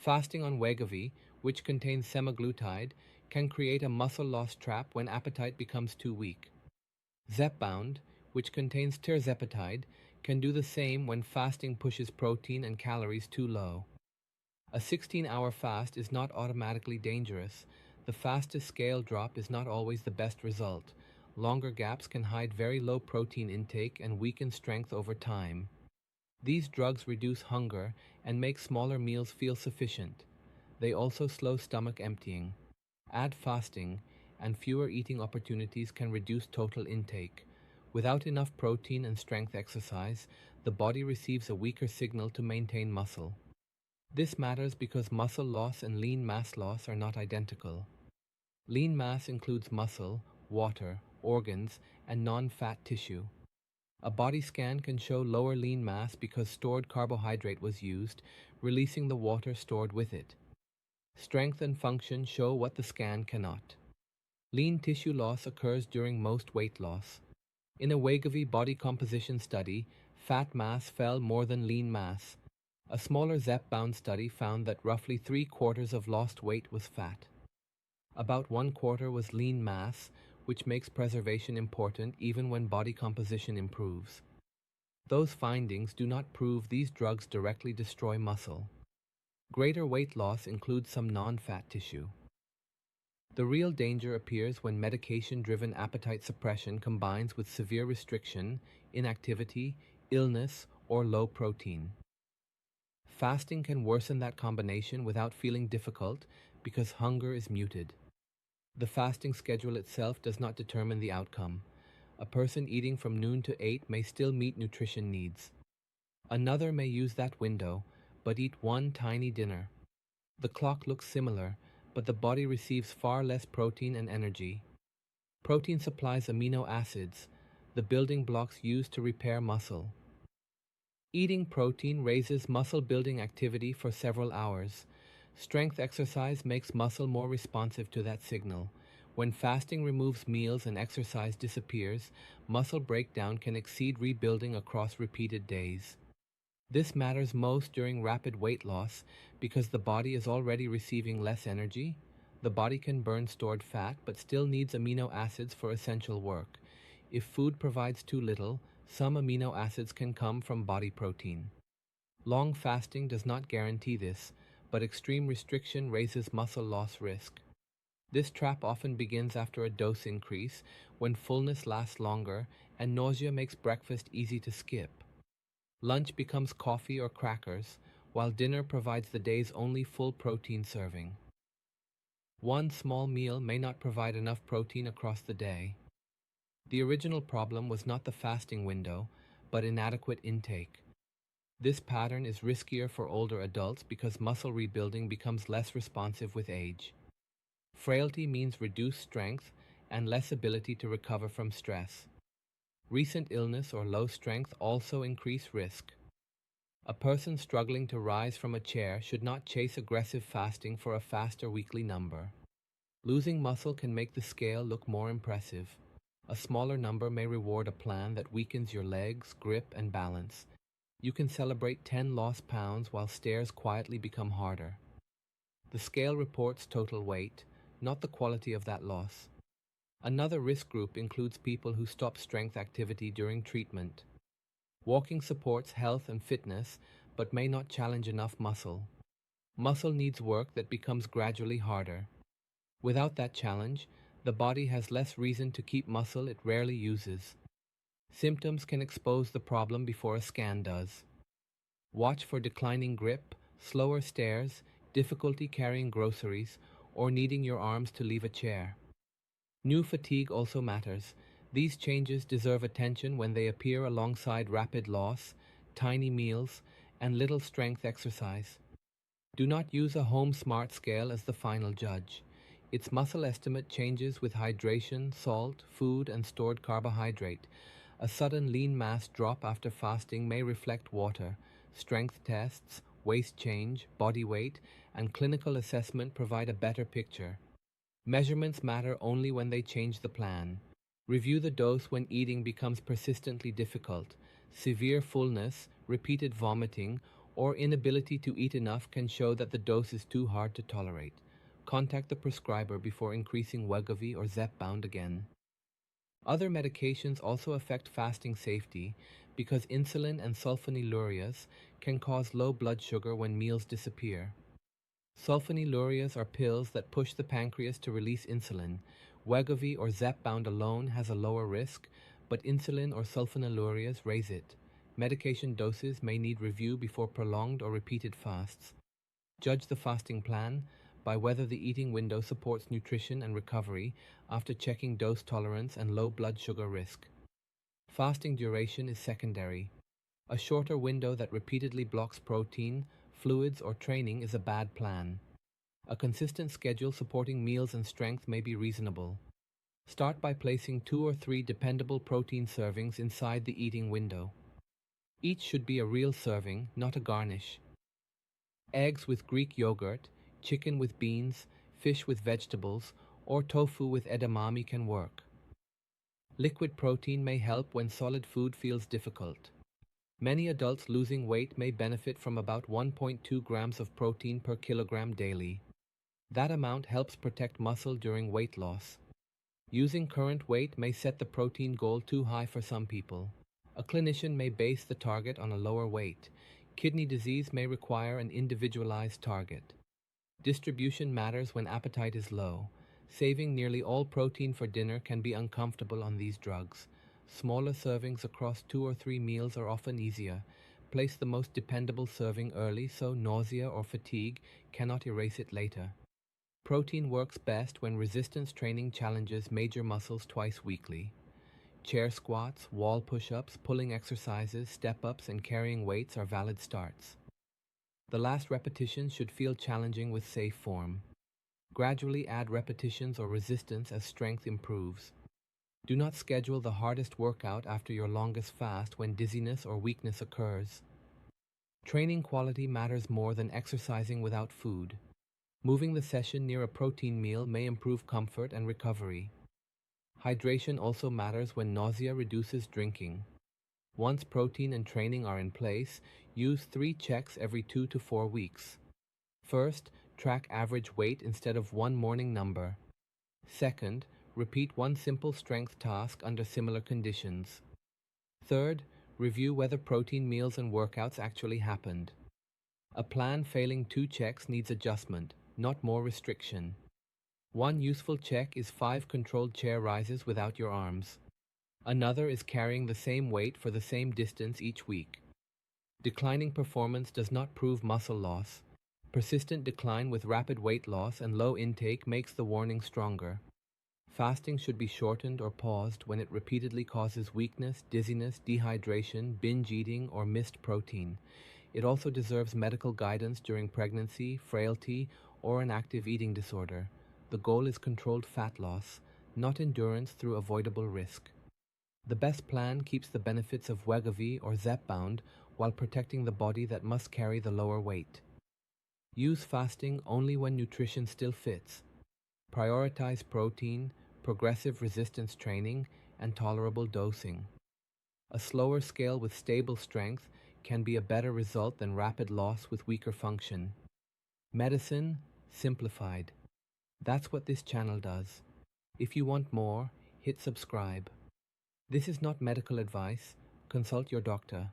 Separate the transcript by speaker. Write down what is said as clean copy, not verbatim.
Speaker 1: Fasting on Wegovy, which contains semaglutide, can create a muscle loss trap when appetite becomes too weak. Zepbound, which contains Tirzepatide, can do the same when fasting pushes protein and calories too low. A 16-hour fast is not automatically dangerous. The fastest scale drop is not always the best result. Longer gaps can hide very low protein intake and weaken strength over time. These drugs reduce hunger and make smaller meals feel sufficient. They also slow stomach emptying. Add fasting, and fewer eating opportunities can reduce total intake. Without enough protein and strength exercise, the body receives a weaker signal to maintain muscle. This matters because muscle loss and lean mass loss are not identical. Lean mass includes muscle, water, organs, and non-fat tissue. A body scan can show lower lean mass because stored carbohydrate was used, releasing the water stored with it. Strength and function show what the scan cannot. Lean tissue loss occurs during most weight loss. In a Wegovy body composition study, fat mass fell more than lean mass. A smaller Zepbound study found that roughly 3/4 of lost weight was fat. About 1/4 was lean mass, which makes preservation important even when body composition improves. Those findings do not prove these drugs directly destroy muscle. Greater weight loss includes some non-fat tissue. The real danger appears when medication-driven appetite suppression combines with severe restriction, inactivity, illness, or low protein. Fasting can worsen that combination without feeling difficult because hunger is muted. The fasting schedule itself does not determine the outcome. A person eating from noon to 8 may still meet nutrition needs. Another may use that window, but eat one tiny dinner. The clock looks similar, but the body receives far less protein and energy. Protein supplies amino acids, the building blocks used to repair muscle. Eating protein raises muscle-building activity for several hours. Strength exercise makes muscle more responsive to that signal. When fasting removes meals and exercise disappears, muscle breakdown can exceed rebuilding across repeated days. This matters most during rapid weight loss because the body is already receiving less energy. The body can burn stored fat but still needs amino acids for essential work. If food provides too little, some amino acids can come from body protein. Long fasting does not guarantee this, but extreme restriction raises muscle loss risk. This trap often begins after a dose increase, when fullness lasts longer and nausea makes breakfast easy to skip. Lunch becomes coffee or crackers, while dinner provides the day's only full protein serving. One small meal may not provide enough protein across the day. The original problem was not the fasting window, but inadequate intake. This pattern is riskier for older adults because muscle rebuilding becomes less responsive with age. Frailty means reduced strength and less ability to recover from stress. Recent illness or low strength also increase risk. A person struggling to rise from a chair should not chase aggressive fasting for a faster weekly number. Losing muscle can make the scale look more impressive. A smaller number may reward a plan that weakens your legs, grip, and balance. You can celebrate 10 lost pounds while stairs quietly become harder. The scale reports total weight, not the quality of that loss. Another risk group includes people who stop strength activity during treatment. Walking supports health and fitness, but may not challenge enough muscle. Muscle needs work that becomes gradually harder. Without that challenge, the body has less reason to keep muscle it rarely uses. Symptoms can expose the problem before a scan does. Watch for declining grip, slower stairs, difficulty carrying groceries, or needing your arms to leave a chair. New fatigue also matters. These changes deserve attention when they appear alongside rapid loss, tiny meals, and little strength exercise. Do not use a home smart scale as the final judge. Its muscle estimate changes with hydration, salt, food, and stored carbohydrate. A sudden lean mass drop after fasting may reflect water. Strength tests, waist change, body weight, and clinical assessment provide a better picture. Measurements matter only when they change the plan. Review the dose when eating becomes persistently difficult. Severe fullness, repeated vomiting, or inability to eat enough can show that the dose is too hard to tolerate. Contact the prescriber before increasing Wegovy or Zepbound again. Other medications also affect fasting safety because insulin and sulfonylureas can cause low blood sugar when meals disappear. Sulfonylureas are pills that push the pancreas to release insulin. Wegovy or Zepbound alone has a lower risk, but insulin or sulfonylureas raise it. Medication doses may need review before prolonged or repeated fasts. Judge the fasting plan by whether the eating window supports nutrition and recovery after checking dose tolerance and low blood sugar risk. Fasting duration is secondary. A shorter window that repeatedly blocks protein, fluids, or training is a bad plan. A consistent schedule supporting meals and strength may be reasonable. Start by placing 2 or 3 dependable protein servings inside the eating window. Each should be a real serving, not a garnish. Eggs with Greek yogurt, chicken with beans, fish with vegetables, or tofu with edamame can work. Liquid protein may help when solid food feels difficult. Many adults losing weight may benefit from about 1.2 grams of protein per kilogram daily. That amount helps protect muscle during weight loss. Using current weight may set the protein goal too high for some people. A clinician may base the target on a lower weight. Kidney disease may require an individualized target. Distribution matters when appetite is low. Saving nearly all protein for dinner can be uncomfortable on these drugs. Smaller servings across 2 or 3 meals are often easier. Place the most dependable serving early so nausea or fatigue cannot erase it later. Protein works best when resistance training challenges major muscles twice weekly. Chair squats, wall push-ups, pulling exercises, step-ups, and carrying weights are valid starts. The last repetition should feel challenging with safe form. Gradually add repetitions or resistance as strength improves. Do not schedule the hardest workout after your longest fast when dizziness or weakness occurs. Training quality matters more than exercising without food. Moving the session near a protein meal may improve comfort and recovery. Hydration also matters when nausea reduces drinking. Once protein and training are in place, use 3 checks every 2 to 4 weeks. First, track average weight instead of one morning number. Second, repeat one simple strength task under similar conditions. Third, review whether protein meals and workouts actually happened. A plan failing 2 checks needs adjustment, not more restriction. One useful check is 5 controlled chair rises without your arms. Another is carrying the same weight for the same distance each week. Declining performance does not prove muscle loss. Persistent decline with rapid weight loss and low intake makes the warning stronger. Fasting should be shortened or paused when it repeatedly causes weakness, dizziness, dehydration, binge eating, or missed protein. It also deserves medical guidance during pregnancy, frailty, or an active eating disorder. The goal is controlled fat loss, not endurance through avoidable risk. The best plan keeps the benefits of Wegovy or Zepbound while protecting the body that must carry the lower weight. Use fasting only when nutrition still fits. Prioritize protein, progressive resistance training, and tolerable dosing. A slower scale with stable strength can be a better result than rapid loss with weaker function. Medicine simplified. That's what this channel does. If you want more, hit subscribe. This is not medical advice. Consult your doctor.